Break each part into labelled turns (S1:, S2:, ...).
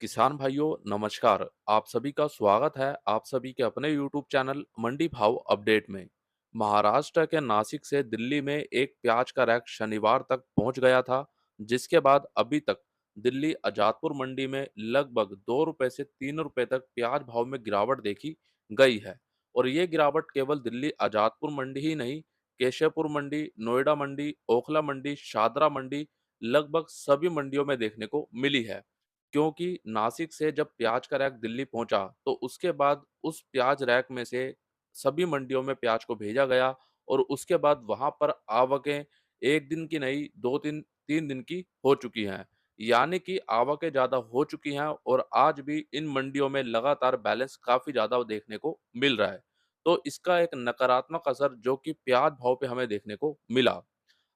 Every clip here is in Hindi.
S1: किसान भाइयों नमस्कार। आप सभी का स्वागत है आप सभी के अपने YouTube चैनल मंडी भाव अपडेट में। महाराष्ट्र के नासिक से दिल्ली में एक प्याज का रैक शनिवार तक पहुंच गया था, जिसके बाद अभी तक दिल्ली अजातपुर मंडी में लगभग 2 रुपए से 3 रुपए तक प्याज भाव में गिरावट देखी गई है। और ये गिरावट केवल दिल्ली अजातपुर मंडी ही नहीं, केशवपुर मंडी, नोएडा मंडी, ओखला मंडी, शादरा मंडी, लगभग सभी मंडियों में देखने को मिली है। क्योंकि नासिक से जब प्याज का रैक दिल्ली पहुंचा तो उसके बाद उस प्याज रैक में से सभी मंडियों में प्याज को भेजा गया और उसके बाद वहां पर आवकें एक दिन की नहीं, दो तीन तीन दिन की हो चुकी हैं। यानी कि आवकें ज्यादा हो चुकी हैं और आज भी इन मंडियों में लगातार बैलेंस काफी ज्यादा देखने को मिल रहा है। तो इसका एक नकारात्मक असर जो कि प्याज भाव पे हमें देखने को मिला।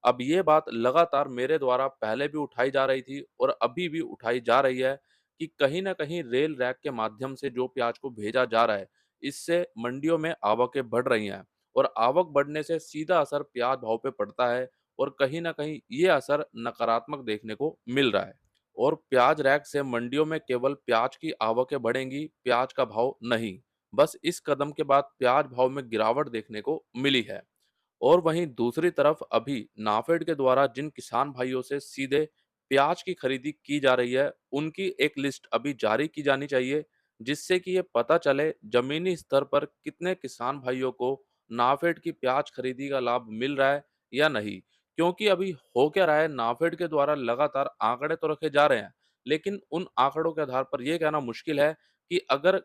S1: अब ये बात लगातार मेरे द्वारा पहले भी उठाई जा रही थी और अभी भी उठाई जा रही है कि कहीं न कहीं रेल रैक के माध्यम से जो प्याज को भेजा जा रहा है, इससे मंडियों में आवकें बढ़ रही हैं और आवक बढ़ने से सीधा असर प्याज भाव पे पड़ता है और कहीं न कहीं ये असर नकारात्मक देखने को मिल रहा है। और प्याज रैक से मंडियों में केवल प्याज की आवकें बढ़ेंगी, प्याज का भाव नहीं। बस इस कदम के बाद प्याज भाव में गिरावट देखने को मिली है। और वहीं दूसरी तरफ अभी नाफेड के द्वारा जिन किसान भाइयों से सीधे प्याज की खरीदी की जा रही है, उनकी एक लिस्ट अभी जारी की जानी चाहिए, जिससे कि ये पता चले जमीनी स्तर पर कितने किसान भाइयों को नाफेड की प्याज खरीदी का लाभ मिल रहा है या नहीं। क्योंकि अभी हो क्या रहा है, नाफेड के द्वारा लगातार आंकड़े तो रखे जा रहे हैं, लेकिन उन आंकड़ों के आधार पर यह कहना मुश्किल है कि अगर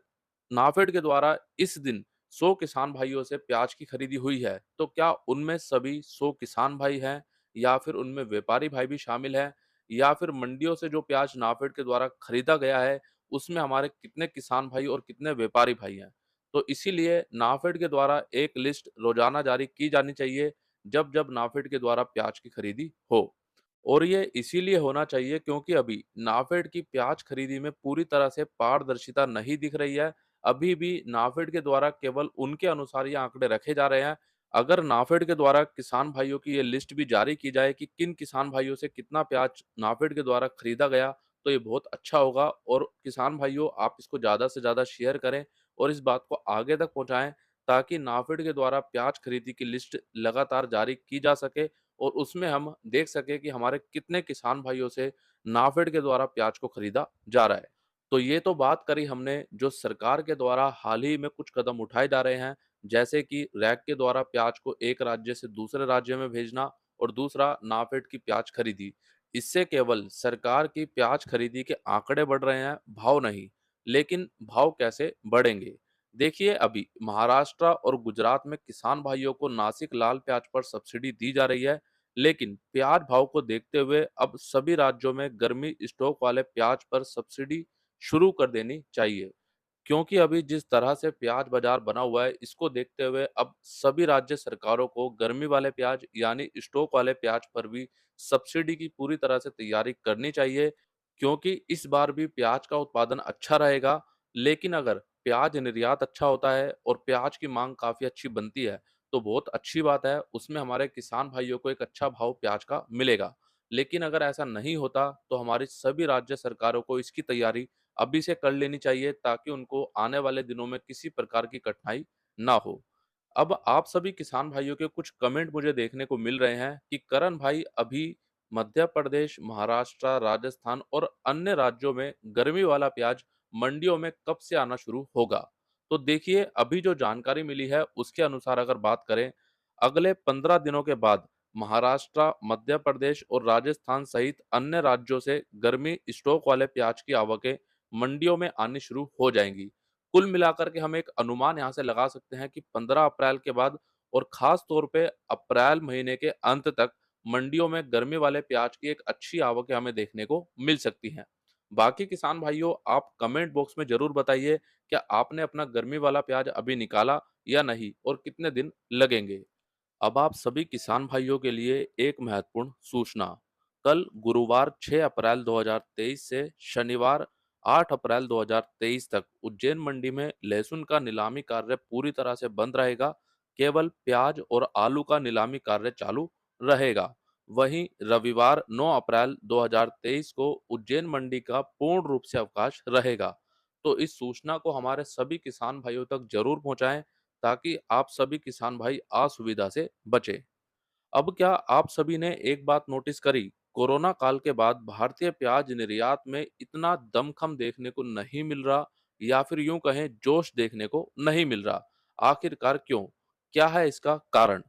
S1: नाफेड के द्वारा इस दिन 100 किसान भाइयों से प्याज की खरीदी हुई है, तो क्या उनमें सभी 100 किसान भाई हैं या फिर उनमें व्यापारी भाई भी शामिल हैं? या फिर मंडियों से जो प्याज नाफेड के द्वारा खरीदा गया है, उसमें हमारे कितने किसान भाई और कितने व्यापारी भाई हैं? तो इसीलिए नाफेड के द्वारा एक लिस्ट रोजाना जारी की जानी चाहिए, जब-जब नाफेड के द्वारा प्याज की खरीदी हो। और ये इसीलिए होना चाहिए क्योंकि अभी नाफेड की प्याज खरीदी में पूरी तरह से पारदर्शिता नहीं दिख रही है। अभी भी नाफेड के द्वारा केवल उनके अनुसार ये आंकड़े रखे जा रहे हैं। अगर नाफेड के द्वारा किसान भाइयों की ये लिस्ट भी जारी की जाए कि किन किसान भाइयों से कितना प्याज नाफेड के द्वारा खरीदा गया, तो ये बहुत अच्छा होगा। और किसान भाइयों, आप इसको ज़्यादा से ज़्यादा शेयर करें और इस बात को आगे तक पहुँचाएँ, ताकि नाफेड के द्वारा प्याज खरीदी की लिस्ट लगातार जारी की जा सके और उसमें हम देख सकें कि हमारे कितने किसान भाइयों से नाफेड के द्वारा प्याज को खरीदा जा रहा है। तो ये तो बात करी हमने जो सरकार के द्वारा हाल ही में कुछ कदम उठाए जा रहे हैं, जैसे कि रैक के द्वारा प्याज को एक राज्य से दूसरे राज्य में भेजना और दूसरा नाफेड की प्याज खरीदी। इससे केवल सरकार की प्याज खरीदी के आंकड़े बढ़ रहे हैं, भाव नहीं। लेकिन भाव कैसे बढ़ेंगे? देखिए, अभी महाराष्ट्र और गुजरात में किसान भाइयों को नासिक लाल प्याज पर सब्सिडी दी जा रही है, लेकिन प्याज भाव को देखते हुए अब सभी राज्यों में गर्मी स्टॉक वाले प्याज पर सब्सिडी शुरू कर देनी चाहिए। क्योंकि अभी जिस तरह से प्याज बाजार बना हुआ है, इसको देखते हुए अब सभी राज्य सरकारों को गर्मी वाले प्याज यानी स्टॉक वाले प्याज पर भी सब्सिडी की पूरी तरह से तैयारी करनी चाहिए। क्योंकि इस बार भी प्याज का उत्पादन अच्छा रहेगा, लेकिन अगर प्याज निर्यात अच्छा होता है और प्याज की मांग काफी अच्छी बनती है, तो बहुत अच्छी बात है, उसमें हमारे किसान भाइयों को एक अच्छा भाव प्याज का मिलेगा। लेकिन अगर ऐसा नहीं होता, तो हमारी सभी राज्य सरकारों को इसकी तैयारी अभी से कर लेनी चाहिए, ताकि उनको आने वाले दिनों में किसी प्रकार की कठिनाई ना हो। अब आप सभी किसान भाइयों के कुछ कमेंट मुझे देखने को मिल रहे हैं कि करण भाई, अभी मध्य प्रदेश, महाराष्ट्र, राजस्थान और अन्य राज्यों में गर्मी वाला प्याज मंडियों में कब से आना शुरू होगा? तो देखिए, अभी जो जानकारी मिली है उसके अनुसार अगर बात करें, अगले 15 दिनों के बाद महाराष्ट्र, मध्य प्रदेश और राजस्थान सहित अन्य राज्यों से गर्मी स्टॉक वाले प्याज की आवकें मंडियों में आनी शुरू हो जाएंगी। कुल मिलाकर के हम एक अनुमान यहाँ से लगा सकते हैं कि 15 अप्रैल के बाद और खास तौर पे अप्रैल महीने के अंत तक मंडियों में गर्मी वाले प्याज की एक अच्छी आवक हमें देखने को मिल सकती हैं। बाकी किसान भाइयों, आप कमेंट बॉक्स में जरूर बताइए, क्या आपने अपना गर्मी वाला प्याज अभी निकाला या नहीं और कितने दिन लगेंगे। अब आप सभी किसान भाइयों के लिए एक महत्वपूर्ण सूचना। कल गुरुवार 6 अप्रैल 2023 से शनिवार 8 अप्रैल 2023 तक उज्जैन मंडी में लहसुन का नीलामी कार्य पूरी तरह से बंद रहेगा। केवल प्याज और आलू का नीलामी कार्य चालू रहेगा। वहीं रविवार 9 अप्रैल 2023 को उज्जैन मंडी का पूर्ण रूप से अवकाश रहेगा। तो इस सूचना को हमारे सभी किसान भाइयों तक जरूर पहुंचाएं ताकि आप सभी किसान भाई असुविधा से बचें। अब क्या आप सभी ने एक बात नोटिस करी? कोरोना काल के बाद भारतीय प्याज निर्यात में इतना दमखम देखने को नहीं मिल रहा, या फिर यूं कहें जोश देखने को नहीं मिल रहा। आखिरकार क्यों? क्या है इसका कारण?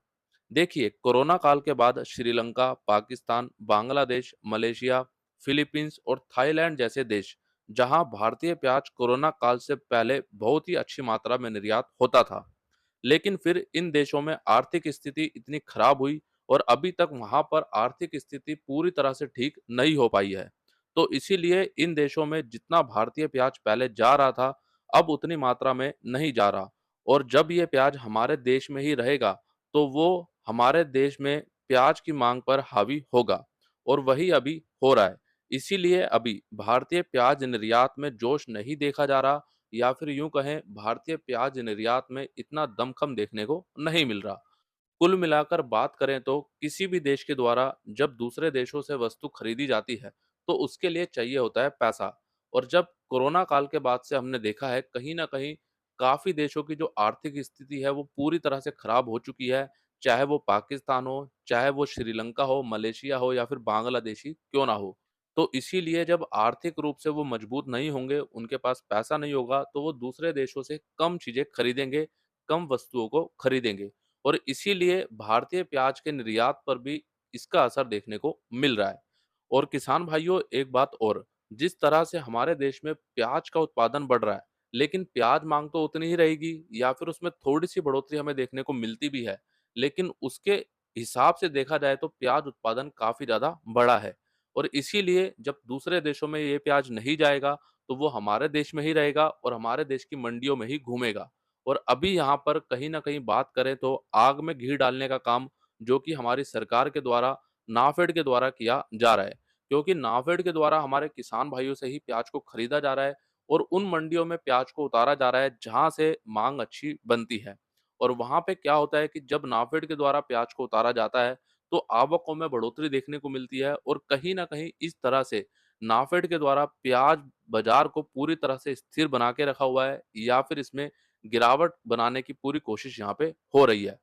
S1: देखिए, कोरोना काल के बाद श्रीलंका, पाकिस्तान, बांग्लादेश, मलेशिया, फिलीपींस और थाईलैंड जैसे देश, जहां भारतीय प्याज कोरोना काल से पहले बहुत ही अच्छी मात्रा में निर्यात होता था, लेकिन फिर इन देशों में आर्थिक स्थिति इतनी खराब हुई और अभी तक वहां पर आर्थिक स्थिति पूरी तरह से ठीक नहीं हो पाई है। तो इसीलिए इन देशों में जितना भारतीय प्याज पहले जा रहा था, अब उतनी मात्रा में नहीं जा रहा। और जब ये प्याज हमारे देश में ही रहेगा, तो वो हमारे देश में प्याज की मांग पर हावी होगा, और वही अभी हो रहा है। इसीलिए अभी भारतीय प्याज निर्यात में जोश नहीं देखा जा रहा, या फिर यूं कहें भारतीय प्याज निर्यात में इतना दमखम देखने को नहीं मिल रहा। कुल मिलाकर बात करें तो किसी भी देश के द्वारा जब दूसरे देशों से वस्तु खरीदी जाती है, तो उसके लिए चाहिए होता है पैसा। और जब कोरोना काल के बाद से हमने देखा है कहीं ना कहीं काफी देशों की जो आर्थिक स्थिति है वो पूरी तरह से खराब हो चुकी है। चाहे वो पाकिस्तान हो, चाहे वो श्रीलंका हो, मलेशिया हो, या फिर बांग्लादेशी क्यों ना हो। तो इसीलिए जब आर्थिक रूप से वो मजबूत नहीं होंगे, उनके पास पैसा नहीं होगा, तो वो दूसरे देशों से कम चीजें खरीदेंगे, कम वस्तुओं को खरीदेंगे। और इसीलिए भारतीय प्याज के निर्यात पर भी इसका असर देखने को मिल रहा है। और किसान भाइयों, एक बात और, जिस तरह से हमारे देश में प्याज का उत्पादन बढ़ रहा है, लेकिन प्याज मांग तो उतनी ही रहेगी, या फिर उसमें थोड़ी सी बढ़ोतरी हमें देखने को मिलती भी है, लेकिन उसके हिसाब से देखा जाए तो प्याज उत्पादन काफी ज्यादा बड़ा है। और इसीलिए जब दूसरे देशों में ये प्याज नहीं जाएगा, तो वो हमारे देश में ही रहेगा और हमारे देश की मंडियों में ही घूमेगा। और अभी यहाँ पर कहीं न कहीं बात करें तो आग में घी डालने का काम जो कि हमारी सरकार के द्वारा, नाफेड के द्वारा किया जा रहा है। क्योंकि नाफेड के द्वारा हमारे किसान भाइयों से ही प्याज को खरीदा जा रहा है और उन मंडियों में प्याज को उतारा जा रहा है जहाँ से माँग अच्छी बनती है। और वहाँ पे क्या होता है कि जब नाफेड के द्वारा प्याज को उतारा जाता है, तो आवकों में बढ़ोतरी देखने को मिलती है, और कहीं न कहीं इस तरह से नाफेड के द्वारा प्याज बाज़ार को पूरी तरह से स्थिर बना के रखा हुआ है, या फिर इसमें गिरावट बनाने की पूरी कोशिश यहाँ पे हो रही है।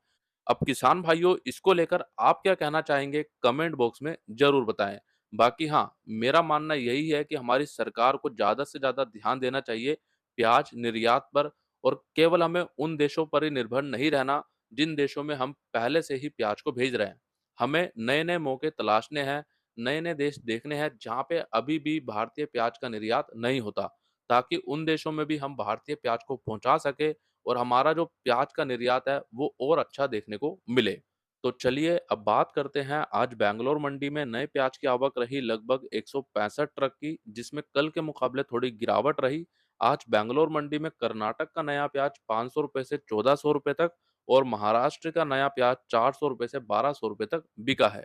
S1: अब किसान भाइयों, इसको लेकर आप क्या कहना चाहेंगे? कमेंट बॉक्स में ज़रूर बताएँ। बाकी हाँ, मेरा मानना यही है कि हमारी सरकार को ज़्यादा से ज़्यादा ध्यान देना चाहिए प्याज निर्यात पर, और केवल हमें उन देशों पर ही निर्भर नहीं रहना जिन देशों में हम पहले से ही प्याज को भेज रहे हैं। हमें नए-नए मौके तलाशने हैं, नए-नए देश देखने हैं जहाँ पे अभी भी भारतीय प्याज का निर्यात नहीं होता, ताकि उन देशों में भी हम भारतीय प्याज को पहुँचा सकें और हमारा जो प्याज का निर्यात है वो और अच्छा देखने को मिले। तो चलिए अब बात करते हैं, आज बैंगलोर मंडी में नए प्याज की आवक रही लगभग 165 ट्रक की, जिसमें कल के मुकाबले थोड़ी गिरावट रही। आज बैंगलोर मंडी में कर्नाटक का नया प्याज 500 रुपए से 1400 रुपए तक, और महाराष्ट्र का नया प्याज 400 रुपए से 1200 रुपए तक बिका है।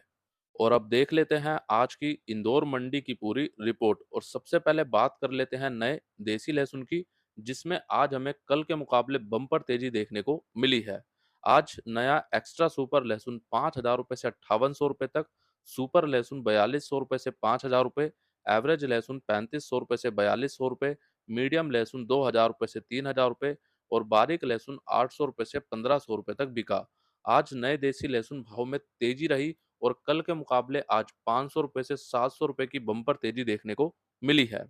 S1: और अब देख लेते हैं आज की इंदौर मंडी की पूरी रिपोर्ट, और सबसे पहले बात कर लेते हैं नए देसी लहसुन की, जिसमें आज हमें कल के मुकाबले बम्पर तेजी देखने को मिली है। आज नया एक्स्ट्रा सुपर लहसुन 5,000 रुपए से 5800 रुपए तक, सुपर लहसुन 4200 रुपए से 5,000 रुपए, एवरेज लहसुन 3500 रुपए से 4200 रुपए, मीडियम लहसुन 2,000 रुपए से 3,000 रुपए, और बारीक लहसुन 800 रुपए से 1500 रुपए तक बिका। आज नए देसी लहसुन भाव में तेजी रही, और कल के मुकाबले आज 500 रुपए से 700 रुपए की बम्पर तेजी देखने को मिली है।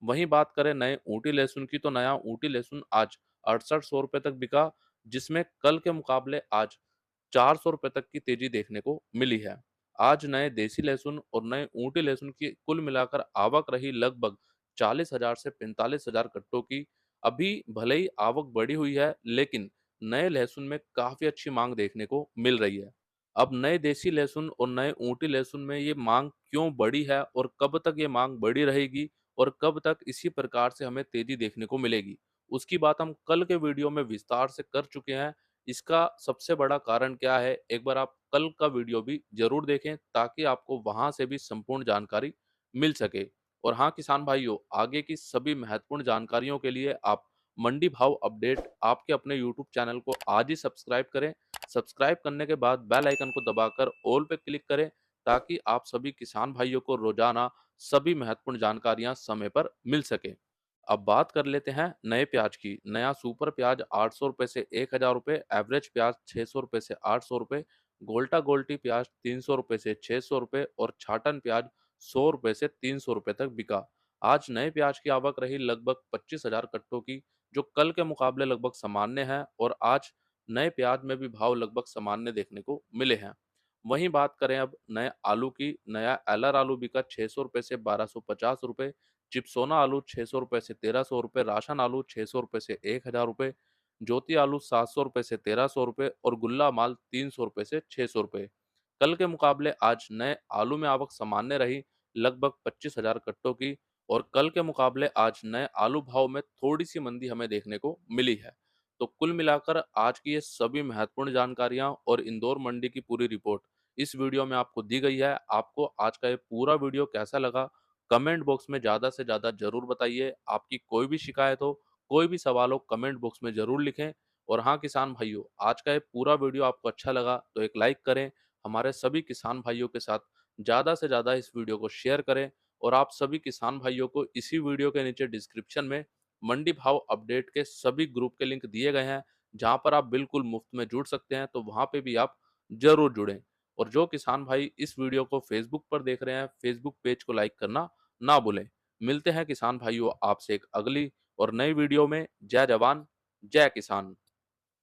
S1: वहीं बात करें नए ऊटी लहसुन की, तो नया ऊटी लहसुन आज 6800 रुपए तक बिका, जिसमें कल के मुकाबले आज 400 रुपए तक की तेजी देखने को मिली है। आज नए देसी लहसुन और नए ऊँटी लहसुन की कुल मिलाकर आवक रही लगभग 40,000 से 45,000 कट्टों की। अभी भले ही आवक बढ़ी हुई है, लेकिन नए लहसुन में काफ़ी अच्छी माँग देखने को मिल रही है। अब नए देसी लहसुन और नए ऊँटी लहसुन में ये माँग क्यों बढ़ी है, और कब तक ये माँग बढ़ी रहेगी, और कब तक इसी प्रकार से हमें तेज़ी देखने को मिलेगी, उसकी बात हम कल के वीडियो में विस्तार से कर चुके हैं। इसका सबसे बड़ा कारण क्या है, एक बार आप कल का वीडियो भी ज़रूर देखें ताकि आपको वहाँ से भी संपूर्ण जानकारी मिल सके। और हाँ किसान भाइयों, आगे की सभी महत्वपूर्ण जानकारियों के लिए आप मंडी भाव अपडेट आपके अपने यूट्यूब चैनल को आज ही सब्सक्राइब करें। सब्सक्राइब करने के बाद बेल आइकन को दबाकर ऑल पे क्लिक करें, ताकि आप सभी किसान भाइयों को रोजाना सभी महत्वपूर्ण जानकारियां समय पर मिल सके। अब बात कर लेते हैं नए प्याज की। नया सुपर प्याज 800 रुपए से 1000 रुपए, एवरेज प्याज 600 रुपए से 800 रुपए, गोल्टा गोल्टी प्याज 300 रुपए से 600 रुपए और छाटन प्याज 100 रुपए से 300 रुपए तक बिका। आज नए प्याज की आवक रही लगभग 25,000 कट्टों की, जो कल के मुकाबले लगभग सामान्य है और आज नए प्याज में भी भाव लगभग सामान्य देखने को मिले हैं। वहीं बात करें अब नए आलू की। नया एलआर आलू बिका 600 रुपए से 1250 रुपए, चिप्सोना आलू 600 रुपए से 1300 रुपए, राशन आलू 600 रुपए से 1000 रुपए, ज्योति आलू 700 रुपए से 1300 रुपए और गुल्ला माल 300 रुपए से 600 रुपए। कल के मुकाबले आज नए आलू में आवक सामान्य रही, लगभग 25,000 कट्टों की, और कल के मुकाबले आज नए आलू भाव में थोड़ी सी मंदी हमें देखने को मिली है। तो कुल मिलाकर आज की ये सभी महत्वपूर्ण जानकारियां और इंदौर मंडी की पूरी रिपोर्ट इस वीडियो में आपको दी गई है। आपको आज का ये पूरा वीडियो कैसा लगा, कमेंट बॉक्स में ज़्यादा से ज़्यादा ज़रूर बताइए। आपकी कोई भी शिकायत हो, कोई भी सवाल हो, कमेंट बॉक्स में ज़रूर लिखें। और हाँ किसान भाइयों, आज का ये पूरा वीडियो आपको अच्छा लगा तो एक लाइक करें, हमारे सभी किसान भाइयों के साथ ज़्यादा से ज़्यादा इस वीडियो को शेयर करें। और आप सभी किसान भाइयों को इसी वीडियो के नीचे डिस्क्रिप्शन में मंडी भाव अपडेट के सभी ग्रुप के लिंक दिए गए हैं, जहां पर आप बिल्कुल मुफ्त में जुड़ सकते हैं, तो वहां पे भी आप जरूर जुड़ें। और जो किसान भाई इस वीडियो को फेसबुक पर देख रहे हैं, फेसबुक पेज को लाइक करना ना भूलें। मिलते हैं किसान भाइयों आपसे एक अगली और नई वीडियो में। जय जवान, जय किसान।